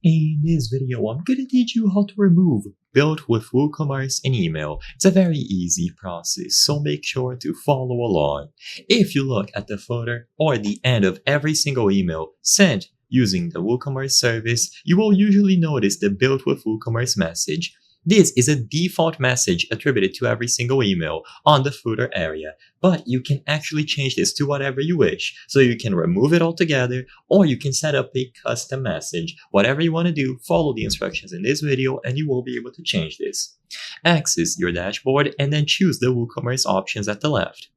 In this video, I'm gonna teach you how to remove Built with WooCommerce in email. It's a very easy process, so make sure to follow along. If you look at the footer or the end of every single email sent using the WooCommerce service, you will usually notice the Built with WooCommerce message. This is a default message attributed to every single email on the footer area, but you can actually change this to whatever you wish. So you can remove it altogether, or you can set up a custom message. Whatever you want to do, follow the instructions in this video and you will be able to change this. Access your dashboard and then choose the WooCommerce options at the left.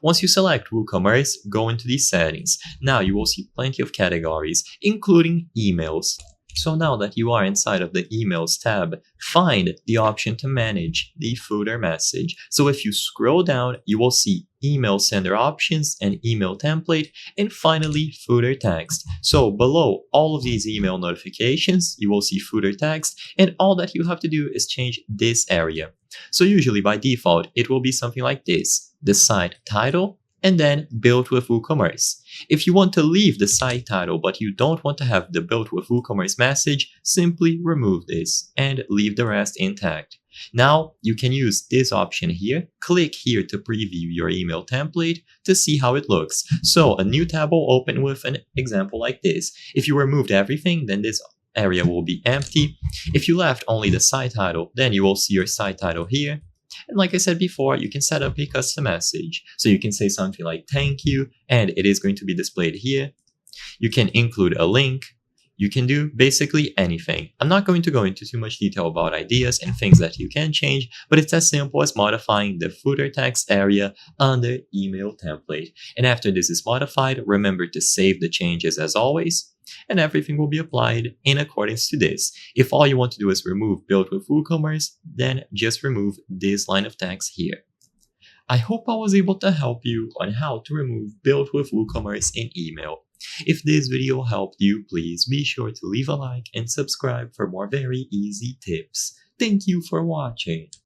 Once you select WooCommerce, go into the settings. Now you will see plenty of categories, including emails. So now that you are inside of the Emails tab, find the option to manage the footer message. So if you scroll down, you will see Email Sender Options and Email Template, and finally Footer Text. So below all of these email notifications, you will see Footer Text, and all that you have to do is change this area. So usually by default, it will be something like this: the site title, and then Built with WooCommerce. If you want to leave the site title but you don't want to have the Built with WooCommerce message, simply remove this and leave the rest intact. Now you can use this option here. Click here to preview your email template to see how it looks. So a new tab will open with an example like this. If you removed everything, then this area will be empty. If you left only the site title, then you will see your site title here. And like I said before, you can set up a custom message. So you can say something like "thank you," and it is going to be displayed here. You can include a link. You can do basically anything. I'm not going to go into too much detail about ideas and things that you can change, but it's as simple as modifying the footer text area under email template. And after this is modified, remember to save the changes as always, and everything will be applied in accordance to this. If all you want to do is remove Built with WooCommerce, then just remove this line of text here. I hope I was able to help you on how to remove Built with WooCommerce in email. If this video helped you, please be sure to leave a like and subscribe for more very easy tips. Thank you for watching.